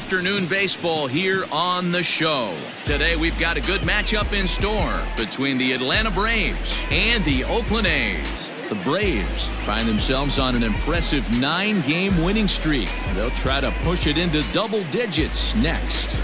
afternoon baseball here on the show. Today we've got a good matchup in store between the Atlanta Braves and the Oakland A's. The Braves find themselves on an impressive 9-game winning streak. They'll try to push it into double digits next.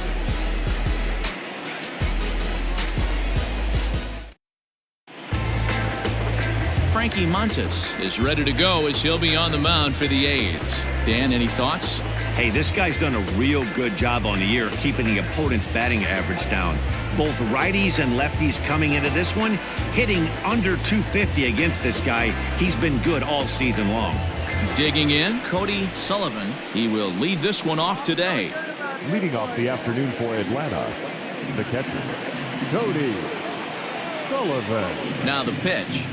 Frankie Montes is ready to go as he'll be on the mound for the A's. Dan, any thoughts? Hey, this guy's done a real good job on the year keeping the opponent's batting average down. Both righties and lefties coming into this one, hitting under 250 against this guy. He's been good all season long. Digging in, Cody Sullivan. He will lead this one off today. Leading off the afternoon for Atlanta, the catcher, Cody Sullivan. Now the pitch.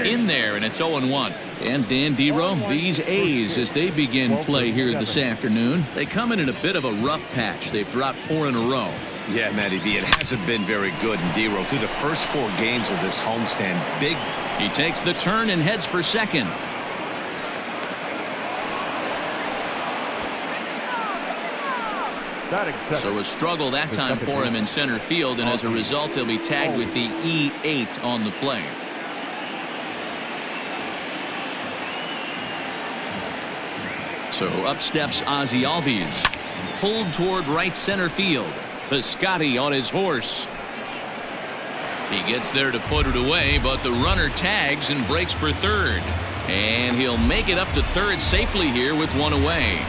In there, and it's 0-1. And Dan Dero, these A's, as they begin play here this afternoon, they come in a bit of a rough patch. They've dropped 4 in a row. Yeah, Matty B, it hasn't been very good in Dero through the first 4 games of this homestand. Big. He takes the turn and heads for second. So a struggle that time for him in center field, and as a result, he'll be tagged with the E8 on the play. So up steps Ozzie Albies, pulled toward right center field. Biscotti on his horse. He gets there to put it away, but the runner tags and breaks for third. And he'll make it up to third safely here with 1 away.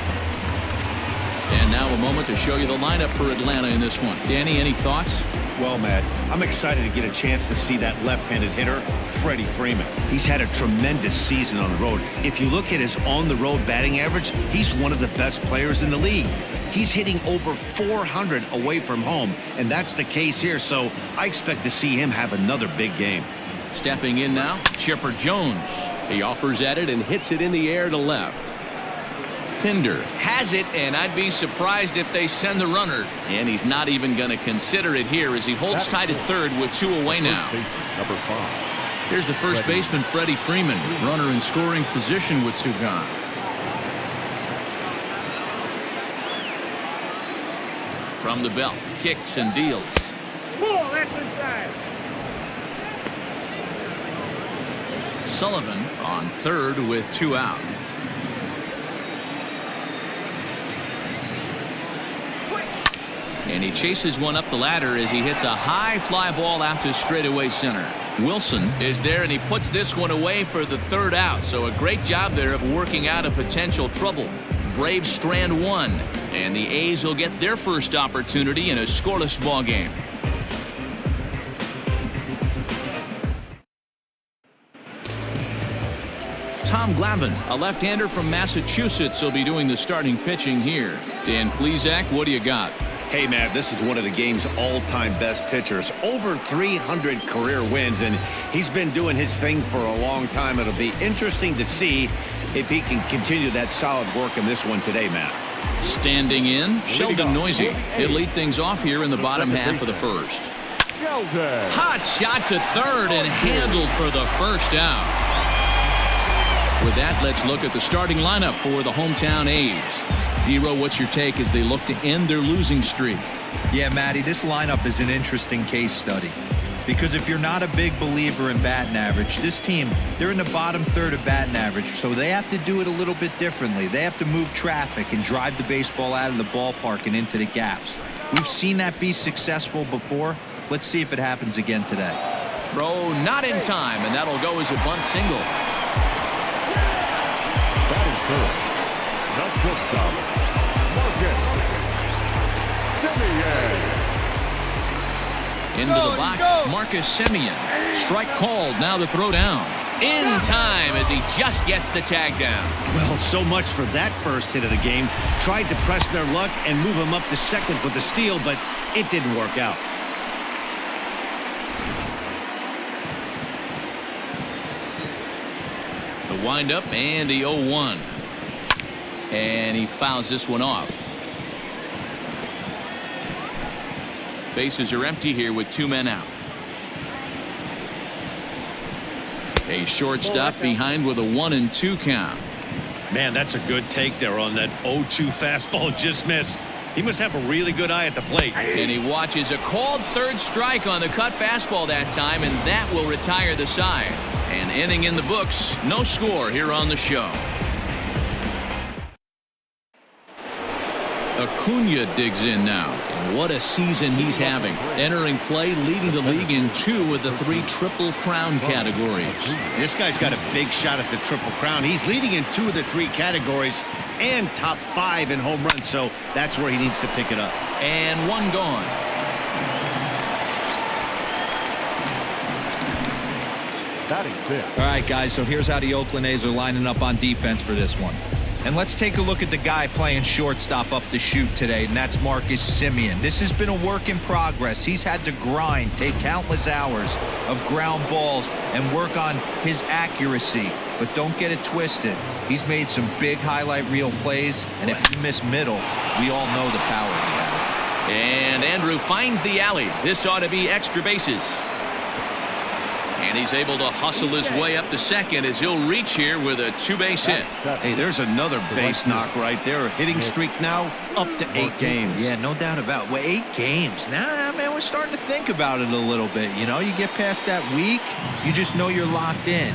And now a moment to show you the lineup for Atlanta in this one. Danny, any thoughts? Well, Matt, I'm excited to get a chance to see that left-handed hitter, Freddie Freeman. He's had a tremendous season on the road. If you look at his on-the-road batting average, he's one of the best players in the league. He's hitting over 400 away from home, and that's the case here, so I expect to see him have another big game. Stepping in now, Shepard Jones. He offers at it and hits it in the air to left. Pinder has it, and I'd be surprised if they send the runner. And he's not even going to consider it here as he holds tight at third with 2 away now. Number 5. Here's the first baseman, Freddie Freeman. Runner in scoring position with 2 gone. From the belt, kicks and deals. Sullivan on third with 2 out. And he chases one up the ladder as he hits a high fly ball out to straightaway center. Wilson is there, and he puts this one away for the 3rd out. So a great job there of working out a potential trouble. Braves strand 1, and the A's will get their first opportunity in a scoreless ball game. Tom Glavine, a left-hander from Massachusetts, will be doing the starting pitching here. Dan Plesac, what do you got? Hey, Matt, this is one of the game's all-time best pitchers. Over 300 career wins, and he's been doing his thing for a long time. It'll be interesting to see if he can continue that solid work in this one today, Matt. Standing in, Sheldon Noisy. He'll lead things off here in the bottom half of the first. Hot shot to third and handled for the first out. With that, let's look at the starting lineup for the hometown A's. Dero, what's your take as they look to end their losing streak? Yeah, Matty, this lineup is an interesting case study. Because if you're not a big believer in batting average, this team, they're in the bottom third of batting average, so they have to do it a little bit differently. They have to move traffic and drive the baseball out of the ballpark and into the gaps. We've seen that be successful before. Let's see if it happens again today. Throw not in time, and that'll go as a bunt single. That is good. Not just solid. Into the box, Marcus Simeon. Strike called, now the throw down. In time as he just gets the tag down. Well, so much for that first hit of the game. Tried to press their luck and move him up to second with the steal, but it didn't work out. The windup and the 0-1. And he fouls this one off. Bases are empty here with 2 men out. A shortstop behind with a 1-2 count. Man, that's a good take there on that 0-2 fastball. Just missed. He must have a really good eye at the plate. And he watches a called third strike on the cut fastball that time, and that will retire the side. An inning in the books, no score here on the show. Acuna digs in now. And what a season he's having. Entering play, leading the league in 2 of the 3 Triple Crown categories. This guy's got a big shot at the Triple Crown. He's leading in 2 of the 3 categories and top 5 in home runs, so that's where he needs to pick it up. And 1 gone. Batting 5th. All right, guys, so here's how the Oakland A's are lining up on defense for this one. And let's take a look at the guy playing shortstop up the chute today, and that's Marcus Simeon. This has been a work in progress. He's had to grind, take countless hours of ground balls, and work on his accuracy. But don't get it twisted. He's made some big highlight reel plays, and if you miss middle, we all know the power he has. And Andrew finds the alley. This ought to be extra bases. And he's able to hustle his way up to second as he'll reach here with a 2-base hit. Hey, there's another base knock right there. A hitting streak now up to 8 games. Yeah, no doubt about it. Well, 8 games. Now, man, we're starting to think about it a little bit. You know, you get past that week, you just know you're locked in.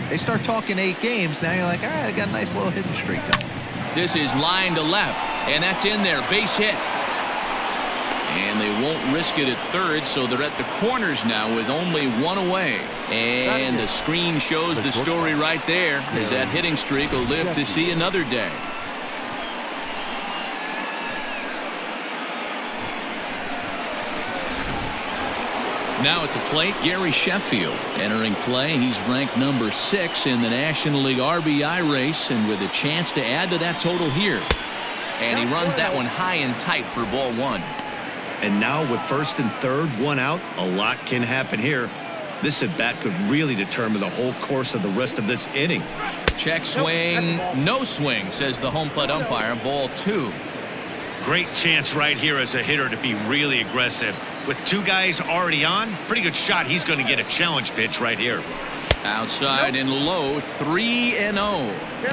They start talking 8 games, now you're like, all right, I got a nice little hitting streak going. This is line to left, and that's in there. Base hit. And they won't risk it at third, so they're at the corners now with only 1 away. And the screen shows the story right there, as that hitting streak will live to see another day. Now at the plate, Gary Sheffield entering play. He's ranked number 6 in the National League RBI race, and with a chance to add to that total here. And he runs that one high and tight for ball 1. And now with first and third, 1 out, a lot can happen here. This at-bat could really determine the whole course of the rest of this inning. Check swing, no swing, says the home plate umpire. Ball 2. Great chance right here as a hitter to be really aggressive. With 2 guys already on, pretty good shot. He's going to get a challenge pitch right here. Outside and low, 3-0.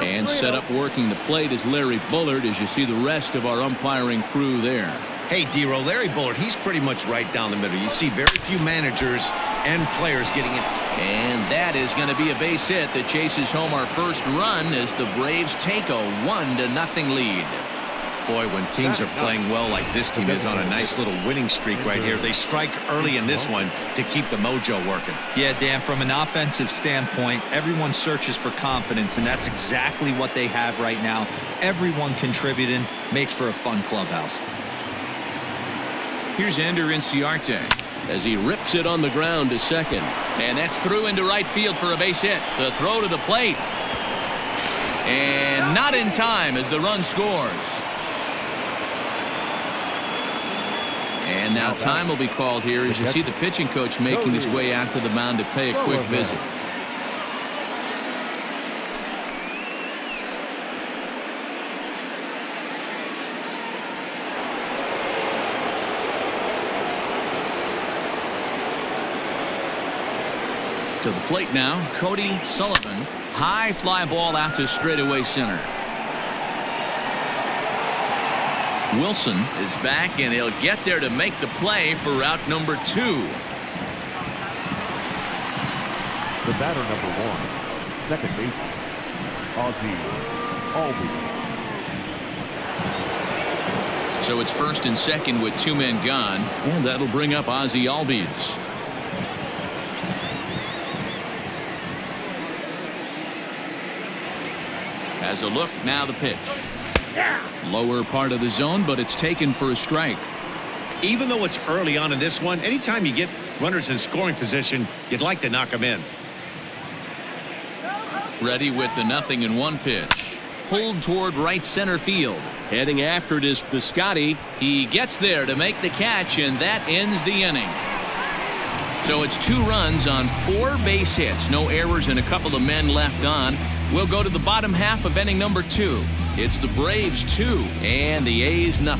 And set up working the plate is Larry Bullard, as you see the rest of our umpiring crew there. Hey, D-Row, Larry Bullard, he's pretty much right down the middle. You see very few managers and players getting it. And that is going to be a base hit that chases home our first run as the Braves take a 1-0 lead. Boy, when teams are playing well like this team is on a nice little winning streak right here, they strike early in this one to keep the mojo working. Yeah, Dan, from an offensive standpoint, everyone searches for confidence, and that's exactly what they have right now. Everyone contributing makes for a fun clubhouse. Here's Ender Inciarte as he rips it on the ground to second. And that's through into right field for a base hit. The throw to the plate. And not in time as the run scores. And now time will be called here as you see the pitching coach making his way out to the mound to pay a quick visit. To the plate now, Cody Sullivan. High fly ball out to straightaway center. Wilson is back, and he'll get there to make the play for route number 2. The batter number 1, second baseman, Ozzie Albies. So it's first and second with 2 men gone, and that'll bring up Ozzie Albies. Has a look, now the pitch. Lower part of the zone, but it's taken for a strike. Even though it's early on in this one, anytime you get runners in scoring position, you'd like to knock them in. Ready with the 0-1 pitch. Pulled toward right center field. Heading after it is Biscotti. He gets there to make the catch, and that ends the inning. So it's 2 runs on 4 base hits. No errors and a couple of men left on. We'll go to the bottom half of inning number 2. It's the Braves 2 and the A's 0.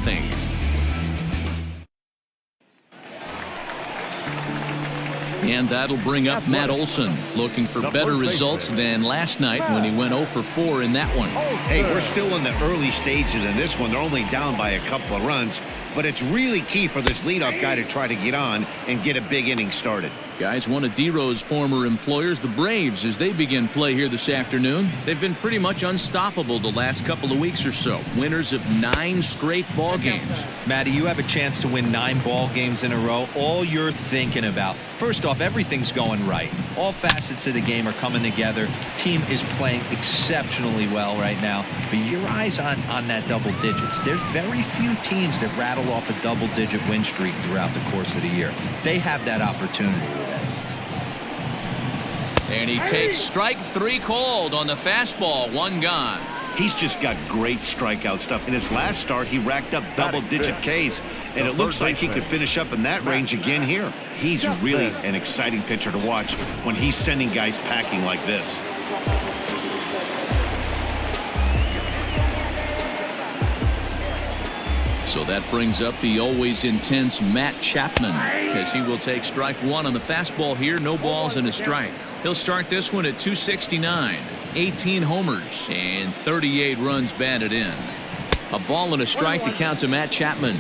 And that'll bring up Matt Olson, looking for better results than last night when he went 0 for 4 in that one. Hey, we're still in the early stages in this one. They're only down by a couple of runs, but it's really key for this leadoff guy to try to get on and get a big inning started. Guys, one of D-Row's former employers, the Braves, as they begin play here this afternoon. They've been pretty much unstoppable the last couple of weeks or so. Winners of 9 straight ball games. Matty, you have a chance to win 9 ball games in a row. All you're thinking about, first off, everything's going right. All facets of the game are coming together. Team is playing exceptionally well right now. But your eyes on that double digits. There's very few teams that rattle off a double-digit win streak throughout the course of the year. They have that opportunity today. And he takes strike 3 called on the fastball. 1 gone. He's just got great strikeout stuff. In his last start, he racked up double-digit Ks, and it looks like he could finish up in that range again here. He's really an exciting pitcher to watch when he's sending guys packing like this. So that brings up the always intense Matt Chapman, as he will take strike 1 on the fastball here. No balls and a strike. He'll start this one at 269. 18 homers and 38 runs batted in. A ball and a strike to count to Matt Chapman.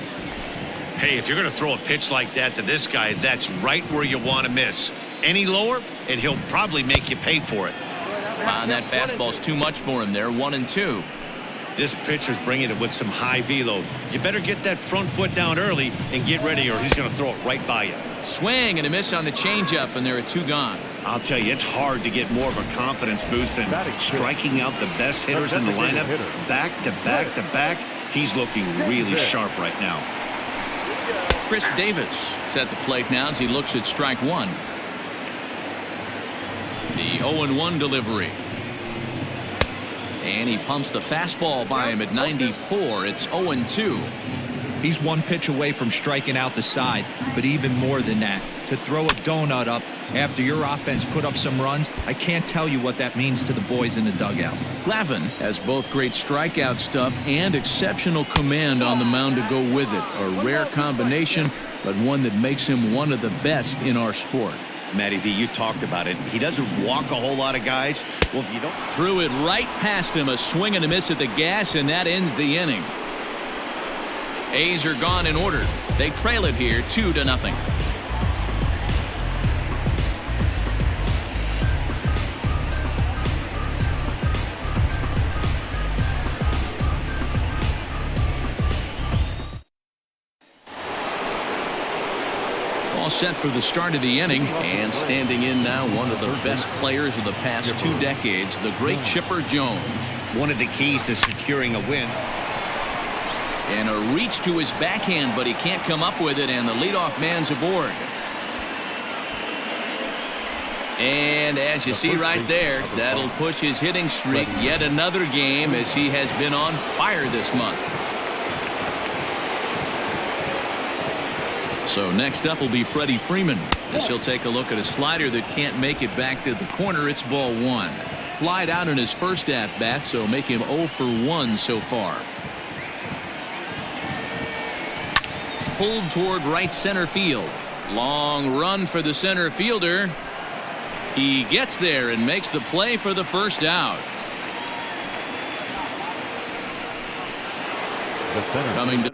Hey, if you're going to throw a pitch like that to this guy, that's right where you want to miss. Any lower, and he'll probably make you pay for it. That fastball's too much for him there. 1-2. This pitcher's bringing it with some high velo. You better get that front foot down early and get ready, or he's going to throw it right by you. Swing and a miss on the changeup, and there are 2 gone. I'll tell you, it's hard to get more of a confidence boost than striking out the best hitters in the lineup. Back to back to back. He's looking really sharp right now. Chris Davis is at the plate now as he looks at strike 1. The 0-1 delivery. And he pumps the fastball by him at 94. It's 0-2. He's 1 pitch away from striking out the side, but even more than that, to throw a donut up after your offense put up some runs, I can't tell you what that means to the boys in the dugout. Glavine has both great strikeout stuff and exceptional command on the mound to go with it. A rare combination, but one that makes him one of the best in our sport. Matty V, you talked about it. He doesn't walk a whole lot of guys. Well, if you don't. Threw it right past him. A swing and a miss at the gas, and that ends the inning. A's are gone in order. They trail it here 2-0. All set for the start of the inning, and standing in now one of the best players of the past 2 decades, the great Shepard Jones. One of the keys to securing a win. And a reach to his backhand, but he can't come up with it, and the leadoff man's aboard. And as you see right there, that'll push his hitting streak yet another game, as he has been on fire this month. So next up will be Freddie Freeman, as he'll take a look at a slider that can't make it back to the corner. It's ball 1. Flied out in his first at-bat, so make him 0 for 1 so far. Pulled toward right center field. Long run for the center fielder. He gets there and makes the play for the first out. Coming to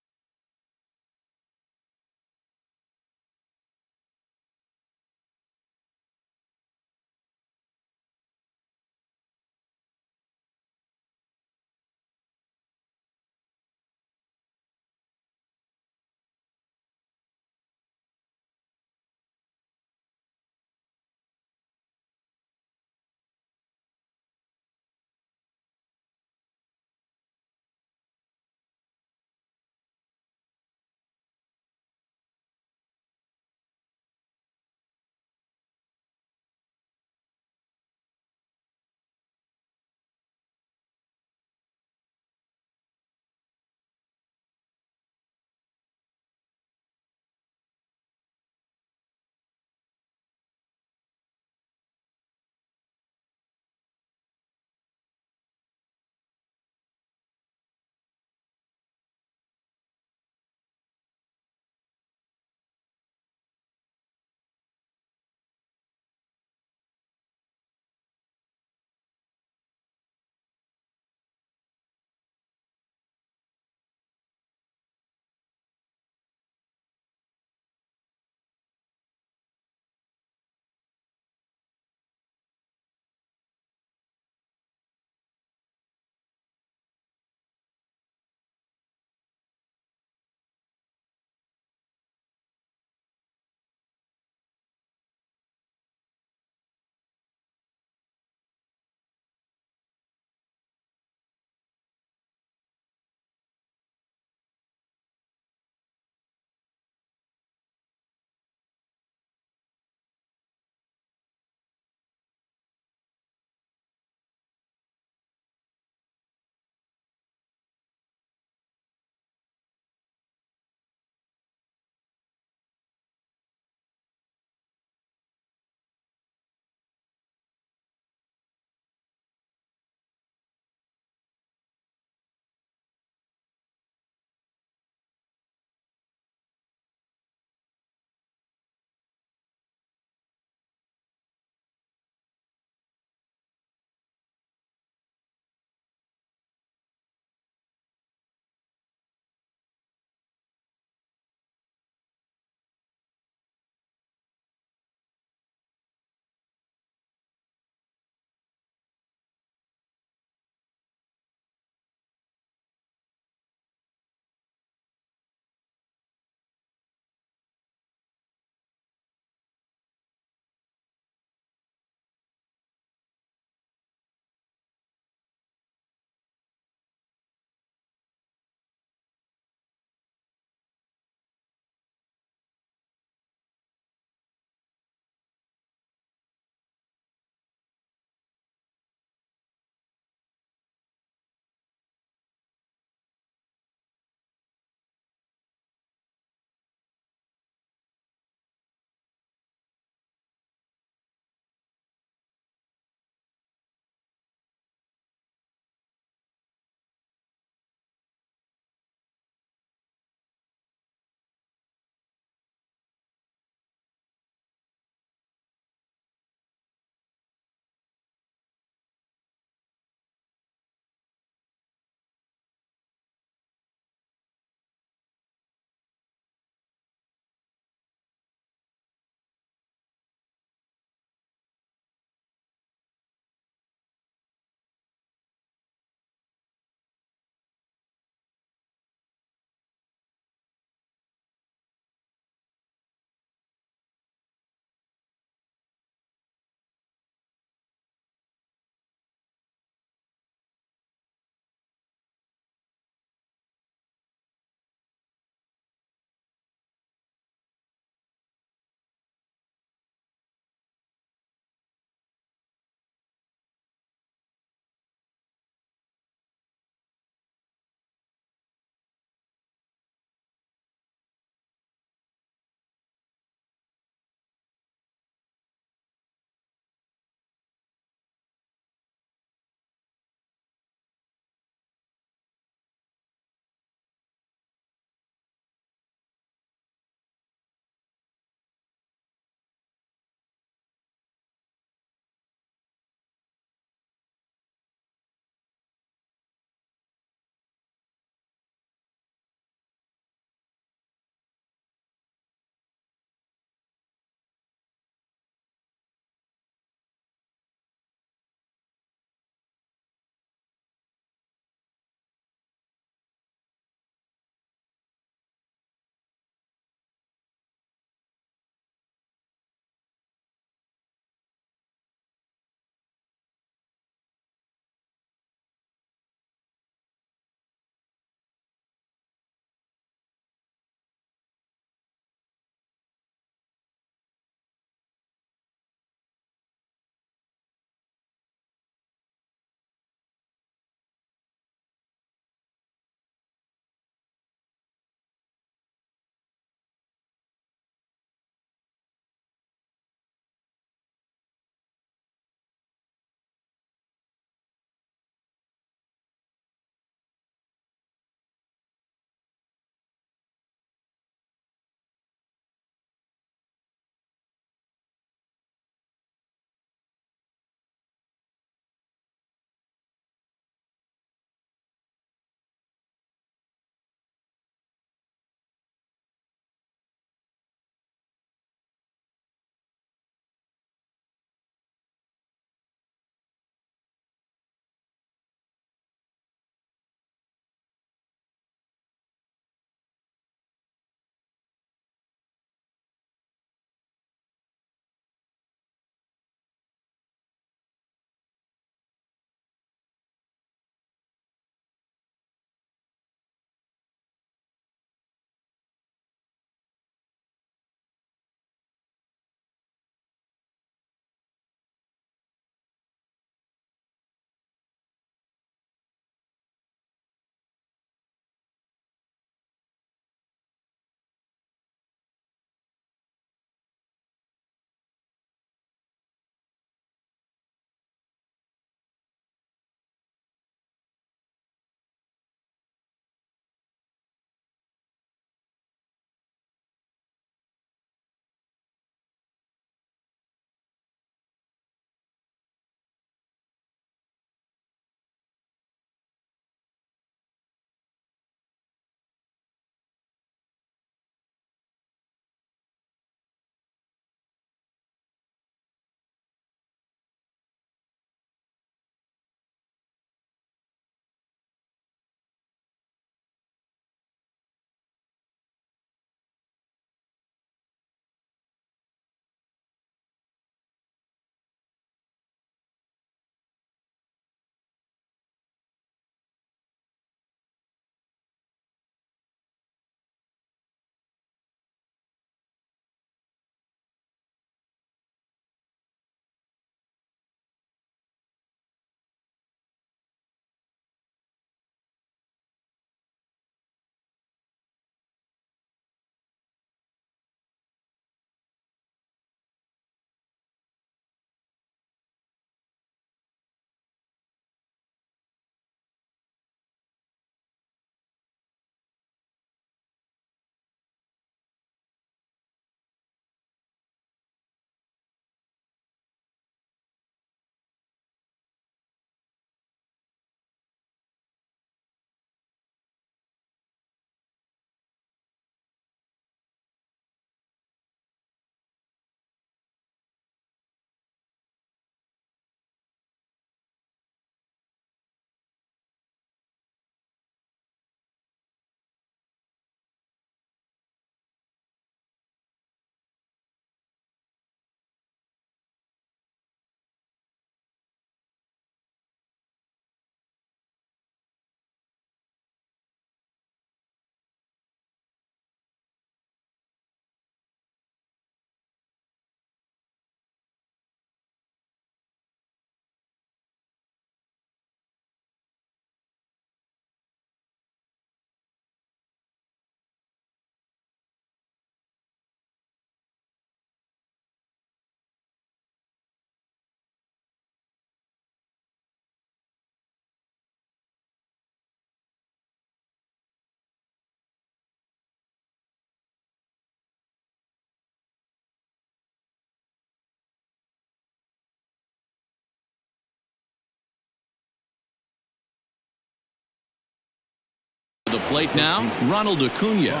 the plate now, Ronald Acuna.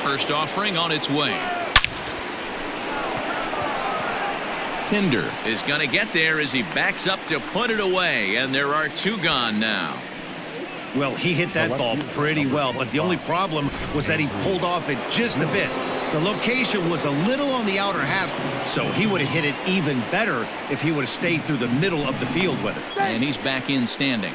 First offering on its way. Pinder is going to get there as he backs up to put it away, and there are 2 gone now. Well, he hit that ball pretty well, but the only problem was that he pulled off it just a bit. The location was a little on the outer half, so he would have hit it even better if he would have stayed through the middle of the field with it. And he's back in standing.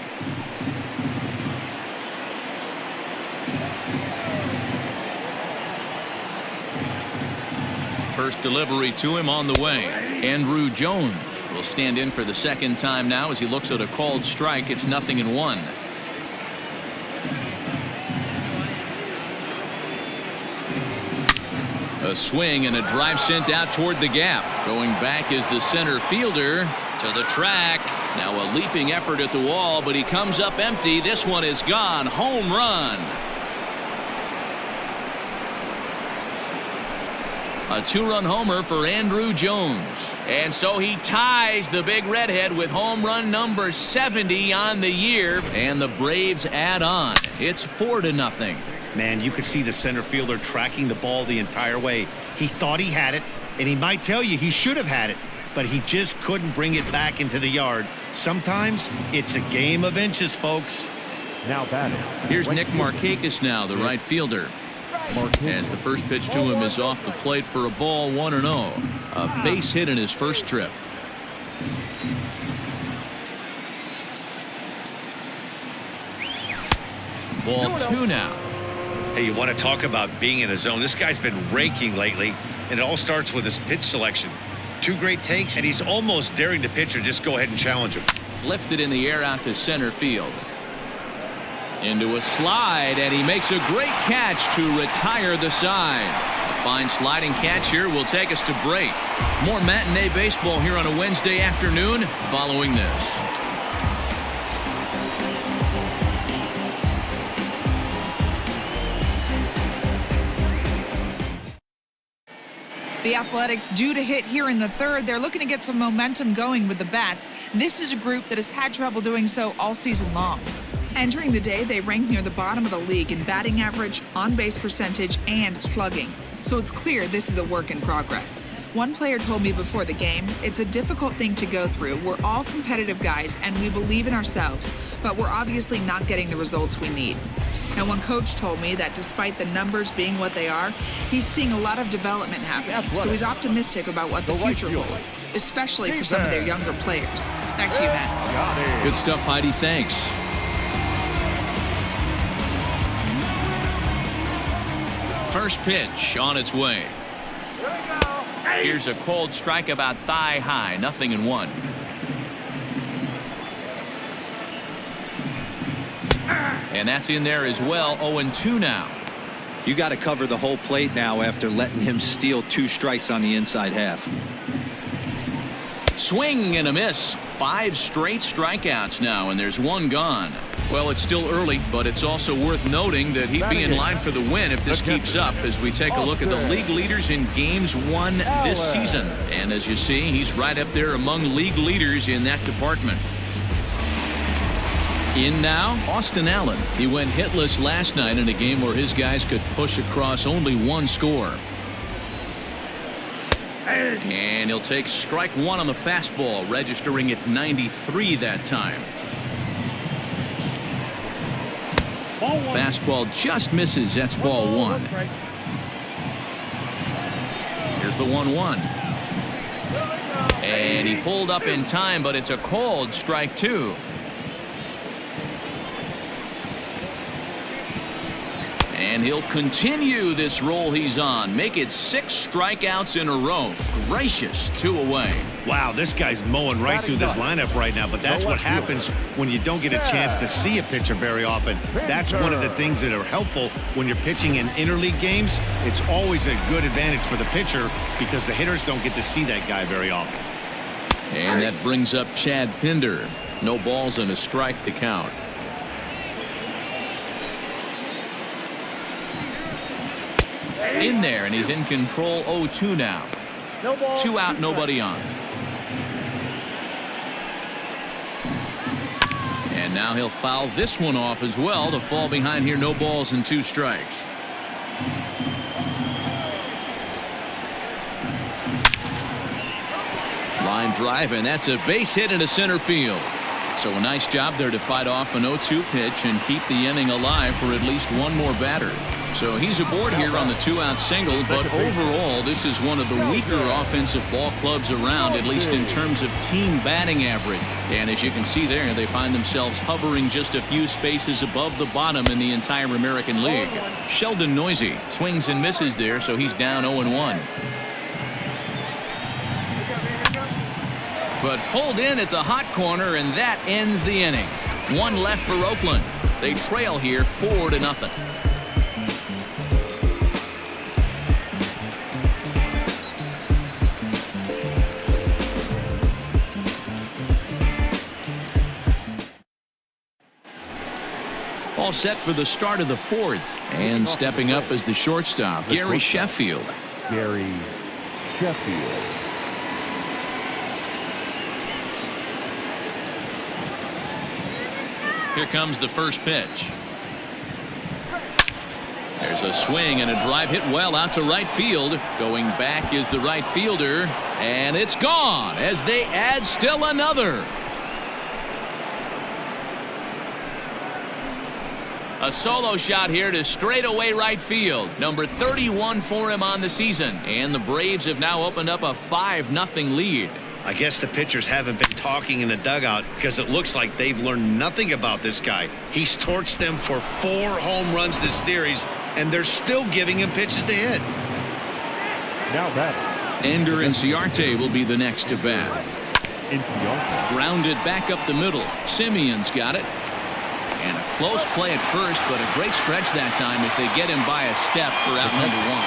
First delivery to him on the way. Andrew Jones will stand in for the second time now as he looks at a called strike. It's 0-1. A swing and a drive sent out toward the gap. Going back is the center fielder to the track. Now a leaping effort at the wall, but he comes up empty. This one is gone. Home run. A 2-run homer for Andrew Jones. And so he ties the big redhead with home run number 70 on the year. And the Braves add on. It's 4-0. Man, you could see the center fielder tracking the ball the entire way. He thought he had it, and he might tell you he should have had it, but he just couldn't bring it back into the yard. Sometimes it's a game of inches, folks. Now batting. Here's Nick Markakis now, the right fielder. As the first pitch to him is off the plate for a ball, 1-0. A base hit in his first trip. Ball 2 now. Hey, you want to talk about being in a zone? This guy's been raking lately, and it all starts with his pitch selection. 2 great takes, and he's almost daring the pitcher just go ahead and challenge him. Lifted in the air out to center field. Into a slide, and he makes a great catch to retire the side. A fine sliding catch here will take us to break. More matinee baseball here on a Wednesday afternoon following this. The Athletics due to hit here in the third. They're looking to get some momentum going with the bats. This is a group that has had trouble doing so all season long. Entering the day, they rank near the bottom of the league in batting average, on-base percentage, and slugging. So it's clear this is a work in progress. One player told me before the game, it's a difficult thing to go through. We're all competitive guys, and we believe in ourselves, but we're obviously not getting the results we need. Now, one coach told me that despite the numbers being what they are, he's seeing a lot of development happening. So he's optimistic about what the future holds, especially for some of their younger players. Back to you, Matt. Good stuff, Heidi. Thanks. First pitch on its way. Here's a cold strike about thigh high. 0-1. And that's in there as well. 0-2 now. You got to cover the whole plate now after letting him steal 2 strikes on the inside half. Swing and a miss. 5 straight strikeouts now, and there's 1 gone. Well, it's still early, but it's also worth noting that he'd be in line for the win if this keeps up as we take a look at the league leaders in games won this season. And as you see, he's right up there among league leaders in that department. In now, Austin Allen. He went hitless last night in a game where his guys could push across only 1 score. And he'll take strike 1 on the fastball, registering at 93 that time. Fastball just misses. That's ball 1. Here's the 1-1. And he pulled up in time, but it's a called strike 2. And he'll continue this roll he's on. Make it 6 strikeouts in a row. Gracious, 2 away. Wow, this guy's mowing right through this lineup right now, but that's what happens when you don't get a chance to see a pitcher very often. That's one of the things that are helpful when you're pitching in interleague games. It's always a good advantage for the pitcher because the hitters don't get to see that guy very often. And that brings up Chad Pinder. No balls and a strike to count. In there, and he's in control. 0-2 now. 2 out, nobody on. And now he'll foul this one off as well to fall behind here. No balls and 2 strikes. Line drive, and that's a base hit into center field. So a nice job there to fight off an 0-2 pitch and keep the inning alive for at least one more batter. So he's aboard here on the 2-out single, but overall this is one of the weaker offensive ball clubs around, at least in terms of team batting average. And as you can see there, they find themselves hovering just a few spaces above the bottom in the entire American League. Sheldon Noisy swings and misses there, so he's down 0-1. But pulled in at the hot corner, and that ends the inning. 1 left for Oakland. They trail here 4-0. All set for the start of the 4th. And stepping up as the shortstop, Gary Sheffield. Gary Sheffield. Here comes the first pitch. There's a swing and a drive hit well out to right field. Going back is the right fielder, and it's gone as they add still another. A solo shot here to straightaway right field. Number 31 for him on the season. And the Braves have now opened up a 5-0 lead. I guess the pitchers haven't been talking in the dugout because it looks like they've learned nothing about this guy. He's torched them for 4 home runs this series, and they're still giving him pitches to hit. Now batting. Ender Inciarte will be the next to bat. Grounded back up the middle. Simeon's got it. And a close play at first, but a great stretch that time as they get him by a step for out number 1.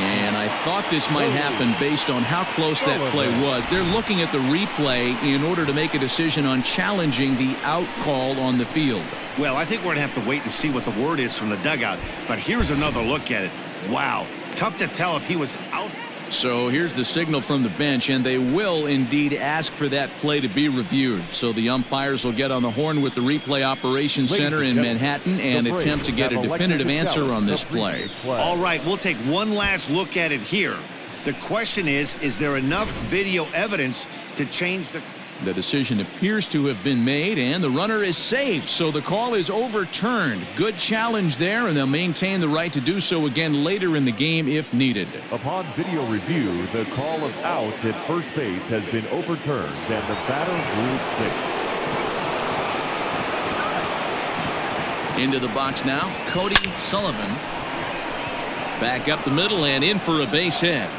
And I thought this might happen based on how close that play was. They're looking at the replay in order to make a decision on challenging the out call on the field. Well, I think we're going to have to wait and see what the word is from the dugout. But here's another look at it. Wow. Tough to tell if he was out. So here's the signal from the bench, and they will indeed ask for that play to be reviewed. So the umpires will get on the horn with the replay operations center in Manhattan and attempt to get a definitive answer on this play. All right, we'll take one last look at it here. The question is there enough video evidence to change the... The decision appears to have been made, and the runner is safe, so the call is overturned. Good challenge there, and they'll maintain the right to do so again later in the game if needed. Upon video review, the call of out at first base has been overturned, and the batter ruled safe. Into the box now, Cody Sullivan. Back up the middle and in for a base hit.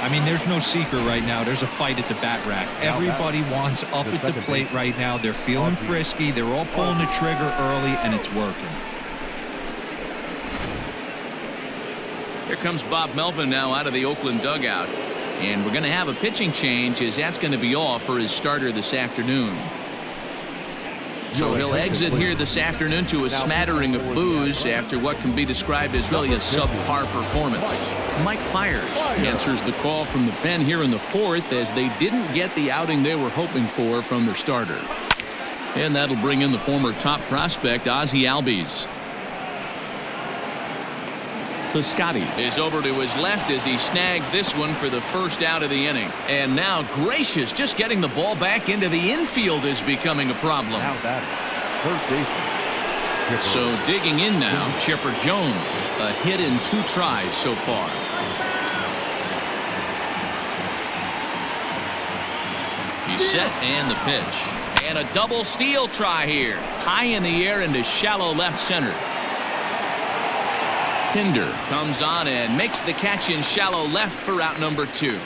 I mean, there's no secret right now. There's a fight at the bat rack. Everybody wants up at the plate right now. They're feeling frisky. They're all pulling the trigger early, and it's working. Here comes Bob Melvin now out of the Oakland dugout. And we're going to have a pitching change, as that's going to be all for his starter this afternoon. So he'll exit here this afternoon to a smattering of boos after what can be described as really a subpar performance. Mike Fiers answers the call from the pen here in the 4th as they didn't get the outing they were hoping for from their starter. And that'll bring in the former top prospect, Ozzie Albies. Biscotti is over to his left as he snags this one for the first out of the inning. And now Gracious just getting the ball back into the infield is becoming a problem. Now batting. First baseman. So digging in now, Shepard Jones, a hit in 2 tries so far. He's set and the pitch. And a double steal try here. High in the air into shallow left center. Pinder comes on and makes the catch in shallow left for out number 2. The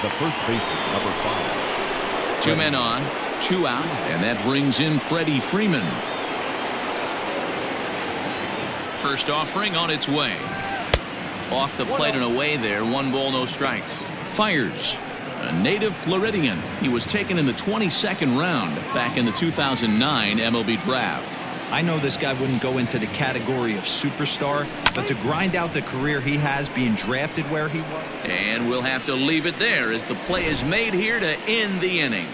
first baseman, number 5. 2 men on, 2 out, and that brings in Freddie Freeman. First offering on its way. Off the plate and away there. 1 ball, no strikes. Fiers, a native Floridian. He was taken in the 22nd round back in the 2009 MLB draft. I know this guy wouldn't go into the category of superstar, but to grind out the career he has being drafted where he was. And we'll have to leave it there as the play is made here to end the inning.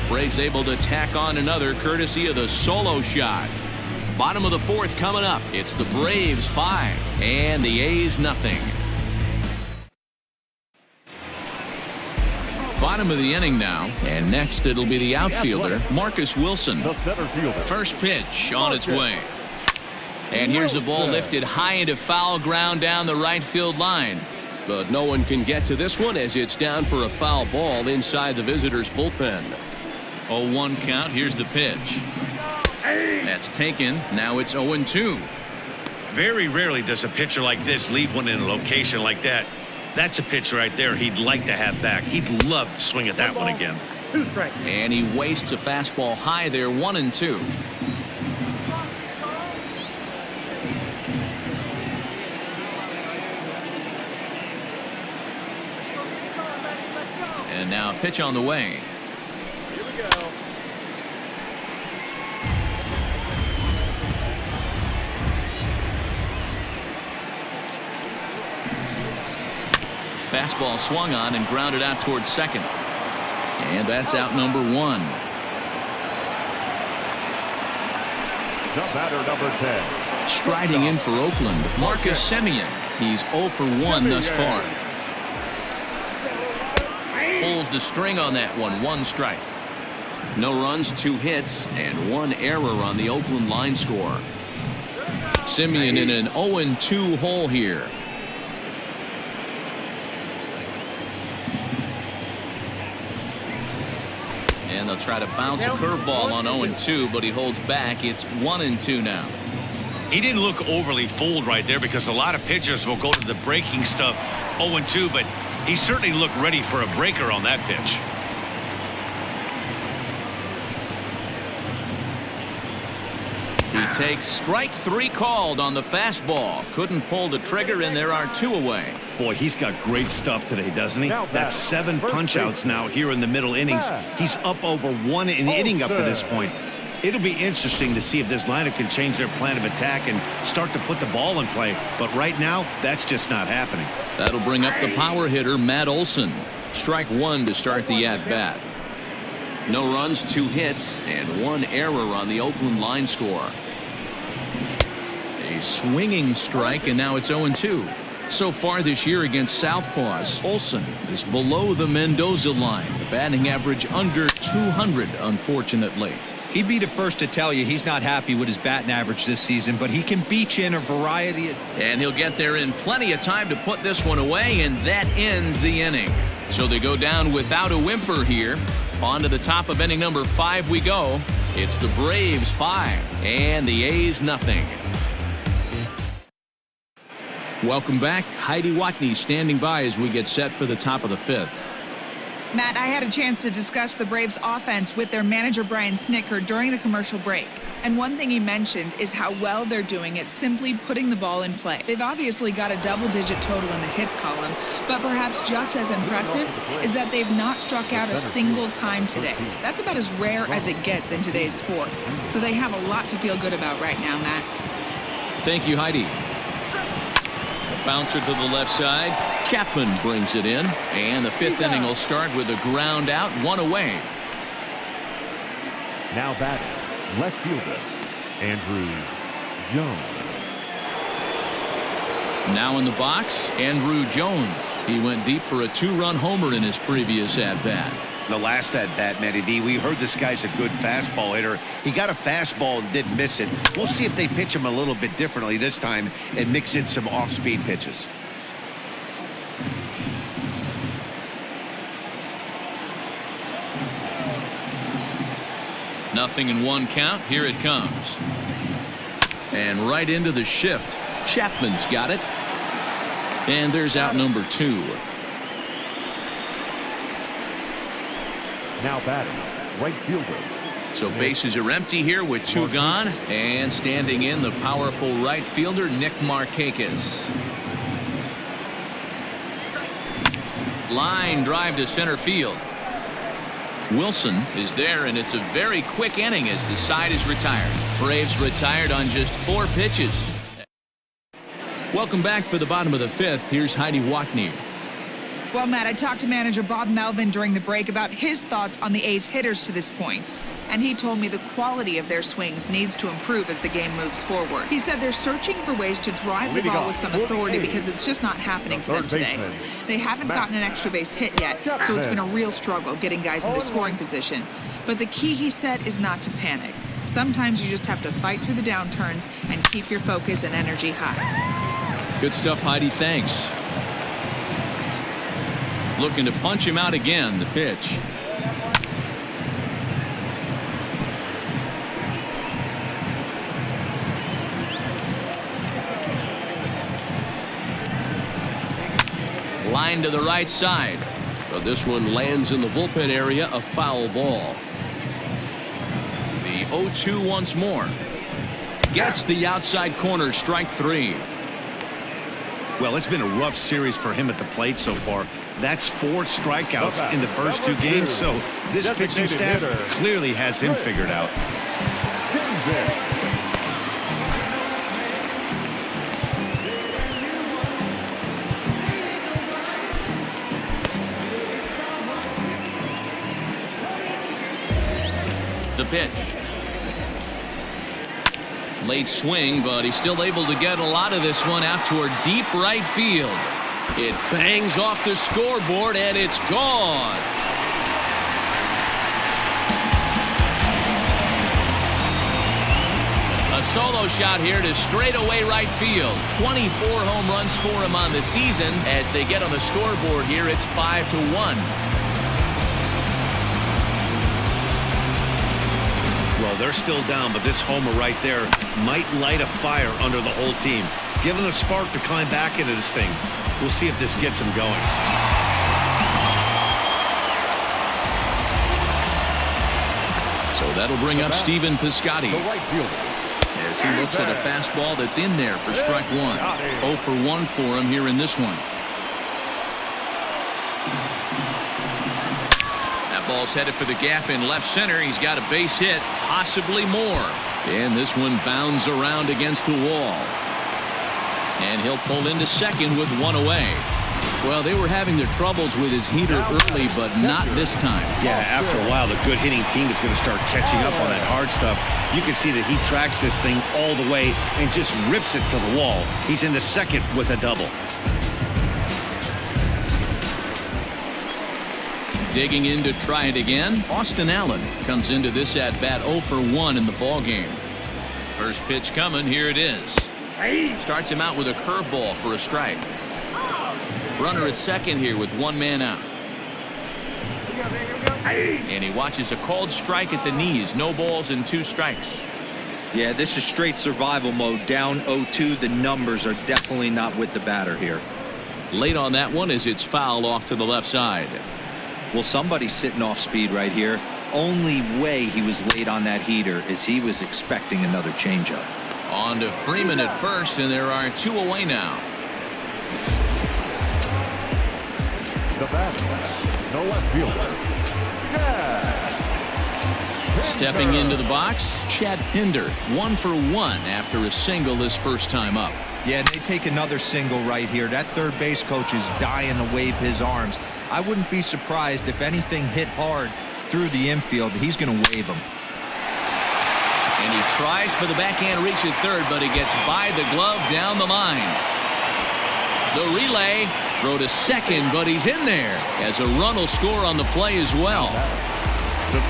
Braves able to tack on another courtesy of the solo shot. Bottom of the fourth coming up. It's the Braves 5 and the A's nothing. Bottom of the inning now, and next it'll be the outfielder, Marcus Wilson. The center fielder. First pitch on its way. And here's a ball lifted high into foul ground down the right field line. But no one can get to this one as it's down for a foul ball inside the visitors' bullpen. 0-1 count. Here's the pitch. That's taken. Now it's 0-2. Very rarely does a pitcher like this leave one in a location like that. That's a pitch right there he'd like to have back. He'd love to swing at that one again. And he wastes a fastball high there, 1-2. And now a pitch on the way. Here we go. Fastball swung on and grounded out towards second. And that's out number 1. The batter, number 10. Striding in for Oakland, Marcus Simeon. He's 0 for 1 thus far. Pulls the string on that one. 1 strike. No runs, 2 hits, and 1 error on the Oakland line score. Simeon in an 0-2 hole here. And they'll try to bounce a curveball on 0-2, but he holds back. It's 1-2 now. He didn't look overly fooled right there because a lot of pitchers will go to the breaking stuff 0-2, but he certainly looked ready for a breaker on that pitch. He takes strike 3 called on the fastball. Couldn't pull the trigger, and there are 2 away. Boy, he's got great stuff today, doesn't he? That's 7 punch-outs now here in the middle innings. He's up over 1 an inning up to this point. It'll be interesting to see if this lineup can change their plan of attack and start to put the ball in play. But right now, that's just not happening. That'll bring up the power hitter, Matt Olson. Strike 1 to start the at-bat. No runs, 2 hits, and 1 error on the Oakland line score. A swinging strike, and now it's 0-2. So far this year against Southpaws, Olson is below the Mendoza line. The batting average under 200, unfortunately. He'd be the first to tell you he's not happy with his batting average this season, but he can beat you in a variety of... And he'll get there in plenty of time to put this one away, and that ends the inning. So they go down without a whimper here. On to the top of inning number 5 we go. It's the Braves 5 and the A's nothing. Welcome back. Heidi Watney standing by as we get set for the top of the 5th. Matt, I had a chance to discuss the Braves offense with their manager Brian Snitker during the commercial break. And one thing he mentioned is how well they're doing at simply putting the ball in play. They've obviously got a double-digit total in the hits column, but perhaps just as impressive is that they've not struck out a single time today. That's about as rare as it gets in today's sport. So they have a lot to feel good about right now, Matt. Thank you, Heidi. Bouncer to the left side. Chapman brings it in. And the 5th inning will start with a ground out, 1 away. Now batting, left fielder, Andrew Jones. Now in the box, Andrew Jones. He went deep for a 2-run homer in his previous at-bat. The last at-bat, Matty V, we heard this guy's a good fastball hitter. He got a fastball and didn't miss it. We'll see if they pitch him a little bit differently this time and mix in some off-speed pitches. Nothing in 1 count. Here it comes. And right into the shift. Chapman's got it. And there's out number 2. Now batting, right fielder. So bases are empty here with 2 gone. And standing in, the powerful right fielder, Nick Markakis. Line drive to center field. Wilson is there, and it's a very quick inning as the side is retired. Braves retired on just 4 pitches. Welcome back for the bottom of the 5th. Here's Heidi Watney. Well, Matt, I talked to manager Bob Melvin during the break about his thoughts on the A's hitters to this point. And he told me the quality of their swings needs to improve as the game moves forward. He said they're searching for ways to drive the ball with some authority because it's just not happening for them today. They haven't gotten an extra base hit yet, so it's been a real struggle getting guys into scoring position. But the key, he said, is not to panic. Sometimes you just have to fight through the downturns and keep your focus and energy high. Good stuff, Heidi. Thanks. Looking to punch him out again. The pitch. Line to the right side. But this one lands in the bullpen area. A foul ball. The 0-2 once more. Gets the outside corner. Strike 3. Well, it's been a rough series for him at the plate so far. That's 4 strikeouts in the first 2 games, so this pitching staff clearly has him figured out. The pitch. Late swing, but he's still able to get a lot of this one out toward deep right field. It bangs off the scoreboard, and it's gone. A solo shot here to straightaway right field. 24 home runs for him on the season. As they get on the scoreboard here, it's 5-1. Well, they're still down, but this homer right there might light a fire under the whole team. Give them the spark to climb back into this thing. We'll see if this gets them going. So that'll bring up Stephen Biscotti. The right fielder. As he looks at a fastball that's in there for strike 1. 0 for 1 for him here in this one. That ball's headed for the gap in left center. He's got a base hit, possibly more. And this one bounds around against the wall. And he'll pull into second with 1 away. Well, they were having their troubles with his heater early, but not this time. Yeah, after a while, the good hitting team is going to start catching up on that hard stuff. You can see that he tracks this thing all the way and just rips it to the wall. He's in the second with a double. Digging in to try it again. Austin Allen comes into this at bat 0 for 1 in the ball game. First pitch coming. Here it is. Starts him out with a curveball for a strike. Runner at second here with 1 man out. And he watches a called strike at the knees. No balls and 2 strikes. Yeah, this is straight survival mode. Down 0-2. The numbers are definitely not with the batter here. Late on that one as it's fouled off to the left side. Well, somebody's sitting off speed right here. Only way he was late on that heater is he was expecting another changeup. On to Freeman at first, and there are 2 away now. The batter, the left fielder. Stepping into the box, Chad Pinder, 1 for 1 after a single his first time up. Yeah, they take another single right here. That third base coach is dying to wave his arms. I wouldn't be surprised if anything hit hard through the infield. He's going to wave them. And he tries for the backhand reach at third, but he gets by the glove down the line. The relay, throw to second, but he's in there as a run will score on the play as well.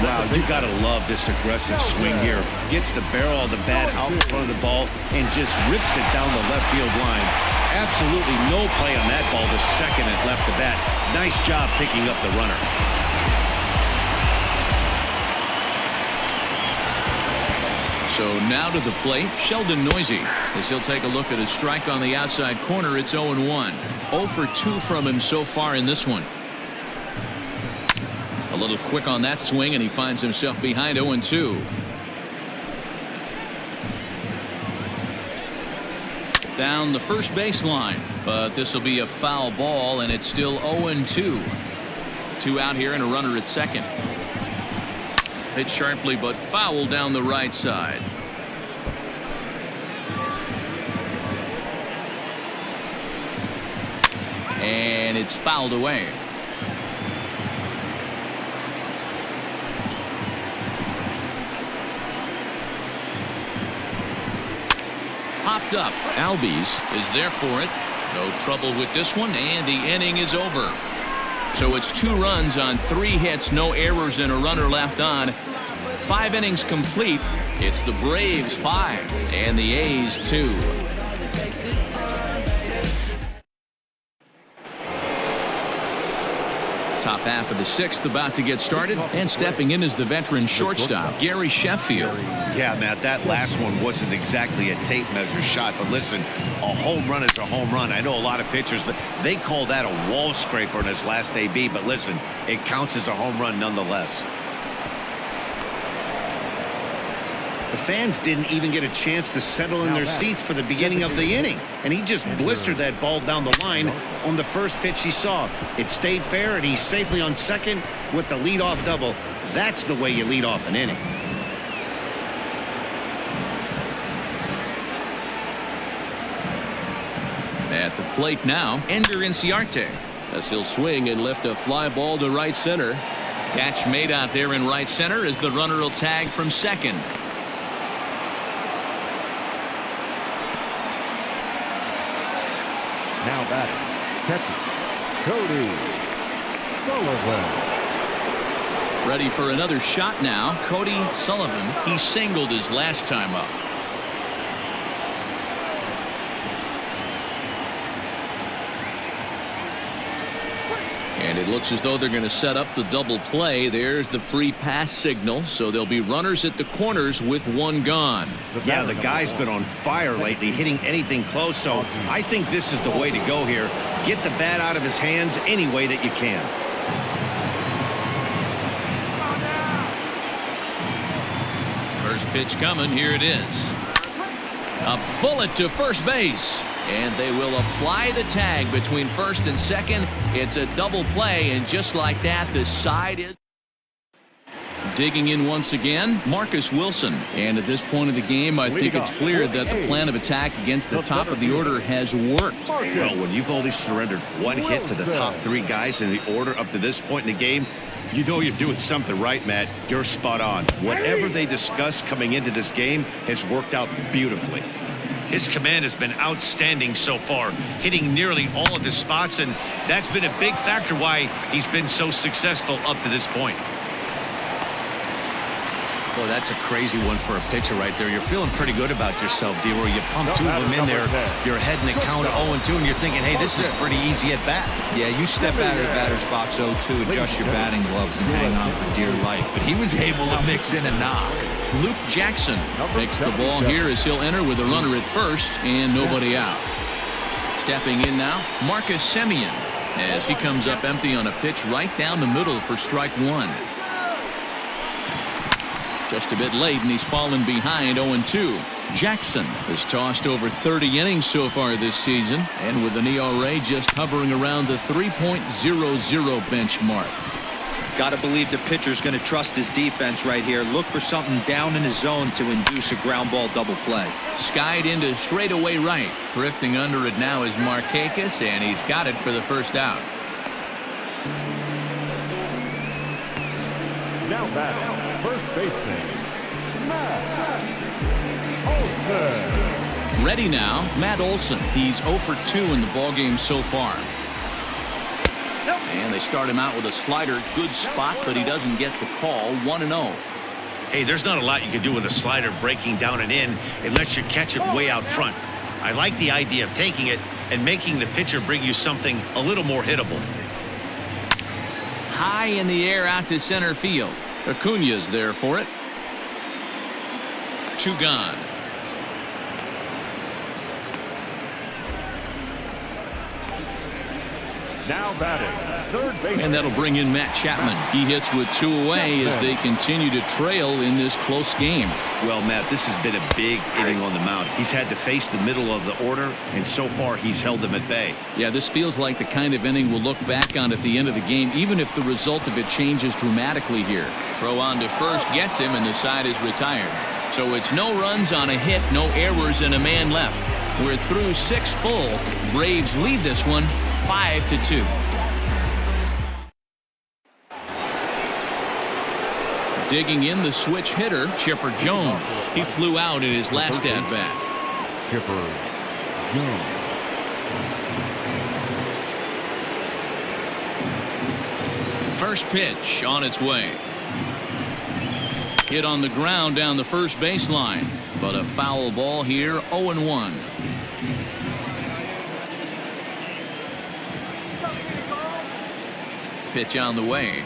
Wow, you got to love this aggressive swing here. Gets the barrel of the bat out in front of the ball and just rips it down the left field line. Absolutely no play on that ball to second and left the bat. Nice job picking up the runner. So now to the plate, Sheldon Noisy, as he'll take a look at a strike on the outside corner. It's 0-1. 0 for 2 from him so far in this one. A little quick on that swing, and he finds himself behind 0-2. Down the first baseline, but this will be a foul ball, and it's still 0-2. 2 out here and a runner at second. Hit sharply but foul down the right side. And it's fouled away. Popped up. Albies is there for it. No trouble with this one, and the inning is over. So it's 2 runs on 3 hits, no errors, and a runner left on. 5 innings complete. It's the Braves 5 and the A's 2. Top half of the 6th about to get started, and stepping in is the veteran shortstop, Gary Sheffield. Yeah, Matt, that last one wasn't exactly a tape measure shot, but listen, a home run is a home run. I know a lot of pitchers, they call that a wall scraper in his last AB, but listen, it counts as a home run nonetheless. The fans didn't even get a chance to settle in their seats for the beginning of the inning, and he just blistered that ball down the line on the first pitch he saw. It stayed fair, and he's safely on second with the leadoff double. That's the way you lead off an inning. At the plate now, Ender Inciarte, as he'll swing and lift a fly ball to right center. Catch made out there in right center as the runner will tag from second. Now batting, catcher, Cody Sullivan. Ready for another shot now. Cody Sullivan. He singled his last time up. And it looks as though they're going to set up the double play. There's the free pass signal. So there'll be runners at the corners with 1 gone. Yeah, the guy's been on fire lately, hitting anything close. So I think this is the way to go here. Get the bat out of his hands any way that you can. First pitch coming. Here it is. A bullet to first base. And they will apply the tag between first and second. It's a double play, and just like that, the side is digging in once again. Marcus Wilson. And at this point of the game, I think it's clear that the plan of attack against the top of the order has worked. Well, when you've only surrendered 1 hit to the top 3 guys in the order up to this point in the game, you know you're doing something right, Matt. You're spot on. Whatever they discussed coming into this game has worked out beautifully. His command has been outstanding so far, hitting nearly all of his spots, and that's been a big factor why he's been so successful up to this point. Well, that's a crazy one for a pitcher right there. You're feeling pretty good about yourself, D-Roy. You pump 2 of them in there. You're ahead in the count of 0-2, and you're thinking, hey, this is pretty easy at bat. Yeah, you step out of the batter's box 0-2, adjust your batting gloves, and hang on for dear life. But he was able to mix in a knock. Luke Jackson makes the ball here as he'll enter with a runner at first and nobody out. Stepping in now, Marcus Simeon, as he comes up empty on a pitch right down the middle for strike 1. Just a bit late, and he's fallen behind 0-2. Jackson has tossed over 30 innings so far this season, and with an ERA just hovering around the 3.00 benchmark. Got to believe the pitcher's going to trust his defense right here. Look for something down in his zone to induce a ground ball double play. Skied into straightaway right. Drifting under it now is Markakis, and he's got it for the first out. Now batting, first baseman, Matt Olson. Ready now, Matt Olson. He's 0 for 2 in the ballgame so far. And they start him out with a slider. Good spot, but he doesn't get the call. 1-0. Hey, there's not a lot you can do with a slider breaking down and in unless you catch it way out front. I like the idea of taking it and making the pitcher bring you something a little more hittable. High in the air out to center field. Acuna's there for it. 2 gone. Now batting, third base. And that'll bring in Matt Chapman. He hits with 2 away as they continue to trail in this close game. Well, Matt, this has been a big inning on the mound. He's had to face the middle of the order, and so far he's held them at bay. Yeah, this feels like the kind of inning we'll look back on at the end of the game, even if the result of it changes dramatically here. Throw on to first gets him, and the side is retired. So it's no runs on a hit, no errors, and a man left. We're through 6 full. Braves lead this one 5-2. Digging in the switch hitter, Shepard Jones. He flew out in his last at-bat. Shepard Jones. First pitch on its way. Hit on the ground down the first baseline, but a foul ball here, 0-1. Pitch on the way.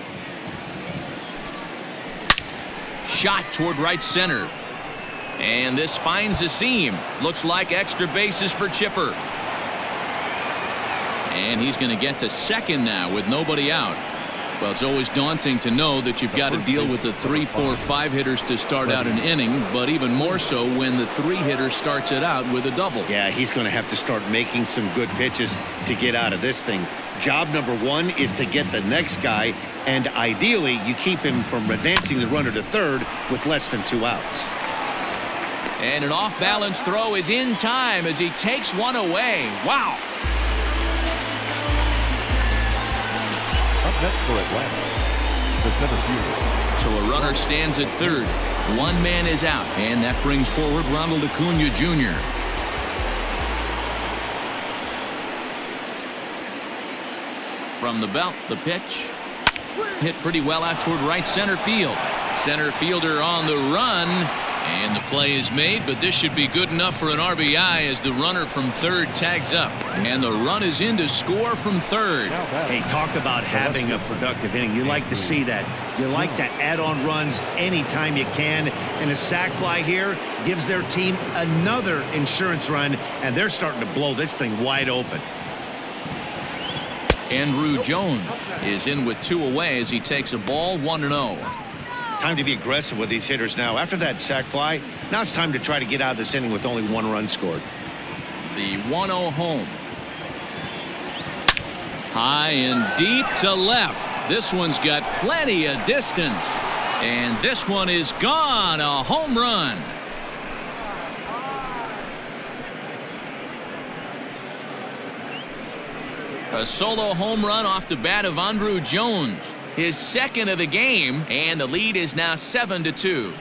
Shot toward right center. And this finds the seam. Looks like extra bases for Chipper. And he's going to get to second now with nobody out. Well, it's always daunting to know that you've got to deal with the 3, 4, 5 hitters to start out an inning, but even more so when the 3 hitter starts it out with a double. Yeah, he's going to have to start making some good pitches to get out of this thing. Job number 1 is to get the next guy, and ideally you keep him from advancing the runner to third with less than 2 outs. And an off-balance throw is in time as he takes one away. Wow. Up next for Atlanta, the center fielder. So a runner stands at third. 1 man is out, and that brings forward Ronald Acuna Jr. From the belt, the pitch. Hit pretty well out toward right center field. Center fielder on the run. And the play is made, but this should be good enough for an RBI as the runner from third tags up. And the run is in to score from third. Hey, talk about having a productive inning. You like to see that. You like to add on runs anytime you can. And a sac fly here gives their team another insurance run, and they're starting to blow this thing wide open. Andrew Jones is in with 2 away as he takes a ball 1-0. Time to be aggressive with these hitters now. After that sac fly, now it's time to try to get out of this inning with only 1 run scored. The 1-0 home. High and deep to left. This one's got plenty of distance. And this one is gone. A home run. A solo home run off the bat of Andrew Jones. His second of the game, and the lead is now 7-2.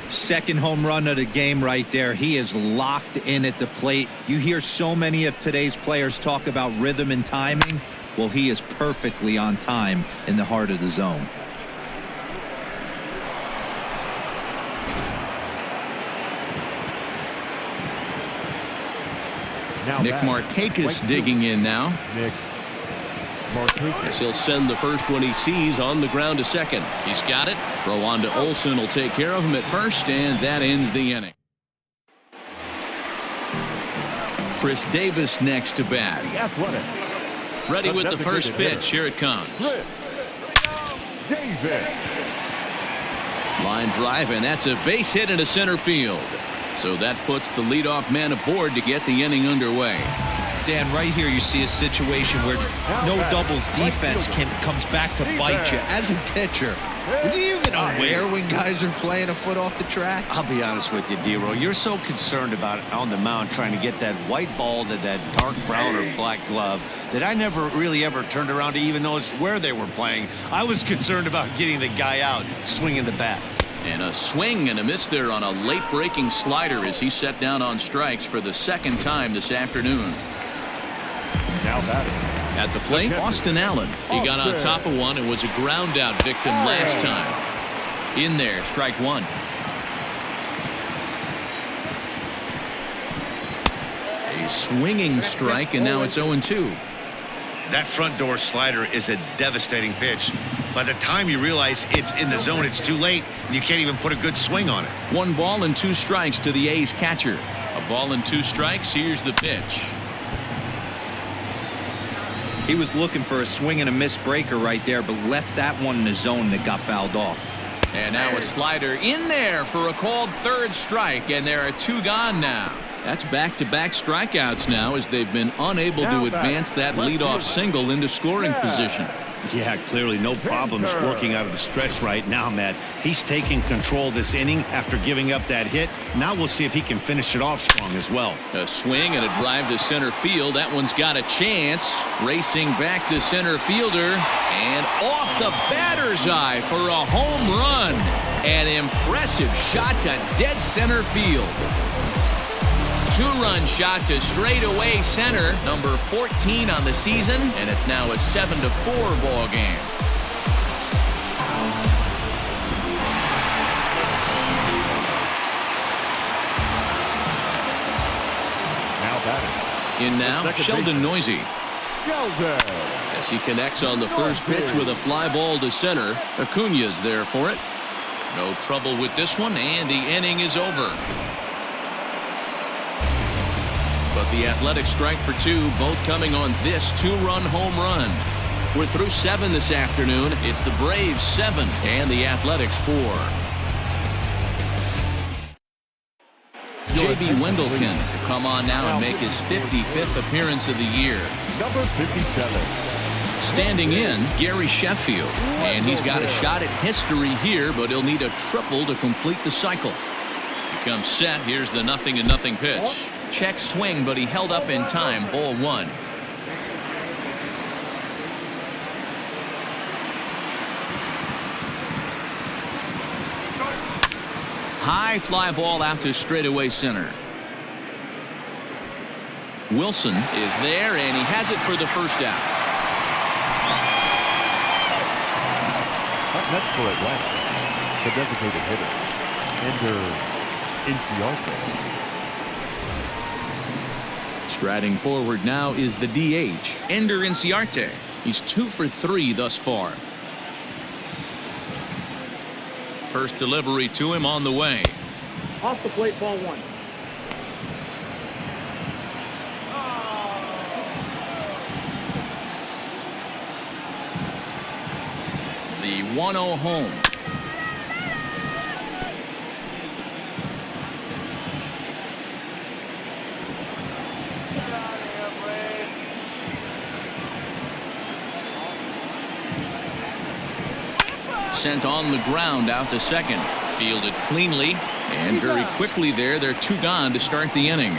Second home run of the game right there. He is locked in at the plate. You hear so many of today's players talk about rhythm and timing. Well, he is perfectly on time in the heart of the zone. Now Nick Markakis digging in now. Nick As he'll send the first one he sees on the ground to second. He's got it. Throw on to Olson will take care of him at first, and that ends the inning. Chris Davis next to bat. Ready with the first pitch. Here it comes. Davis. Line drive, and that's a base hit into center field. So that puts the leadoff man aboard to get the inning underway. Dan, right here you see a situation where no doubles defense comes back to bite you. As a pitcher, are you even aware when guys are playing a foot off the track? I'll be honest with you, D-Roll. You're so concerned about on the mound trying to get that white ball to that dark brown or black glove that I never really ever turned around to even notice where they were playing. I was concerned about getting the guy out swinging the bat. And a swing and a miss there on a late breaking slider as he set down on strikes for the second time this afternoon. Now batting. At the plate, Austin Allen. He got on top of one and was a ground out victim last time. In there, strike one. A swinging strike, and now it's 0-2. That front door slider is a devastating pitch. By the time you realize it's in the zone, it's too late, and you can't even put a good swing on it. 1 ball and 2 strikes to the A's catcher. A ball and 2 strikes. Here's the pitch. He was looking for a swing and a miss breaker right there, but left that one in the zone that got fouled off. And now a slider in there for a called third strike, and there are 2 gone now. That's back-to-back strikeouts now as they've been unable to advance that leadoff single into scoring position. Yeah, clearly no problems working out of the stretch right now, Matt. He's taking control this inning after giving up that hit. Now we'll see if he can finish it off strong as well. A swing and a drive to center field. That one's got a chance. Racing back to center fielder. And off the batter's eye for a home run. An impressive shot to dead center field. 2-run shot to straightaway center, number 14 on the season, and it's now a 7-4 ball game. Now batting. In now, Sheldon Noisy. Sheldon. As he connects on the first pitch with a fly ball to center. Acuña's there for it. No trouble with this one, and the inning is over. But the Athletics strike for 2, both coming on this 2-run home run. We're through 7 this afternoon. It's the Braves 7 and the Athletics 4. J.B. Wendelken will come on now and make his 55th appearance of the year. Number 57. Standing in, Gary Sheffield. And he's got a shot at history here, but he'll need a triple to complete the cycle. He comes set. Here's the 0-0 pitch. Check swing, but he held up in time. Ball 1. High fly ball out to straightaway center. Wilson is there, and he has it for the first out. Up next for Atlanta, the designated hitter, Ender Inciarte. Striding forward now is the DH, Ender Inciarte. He's 2 for 3 thus far. First delivery to him on the way. Off the plate, ball 1. The 1-0 home. Sent on the ground out to second. Fielded cleanly and very quickly there. They're 2 gone to start the inning.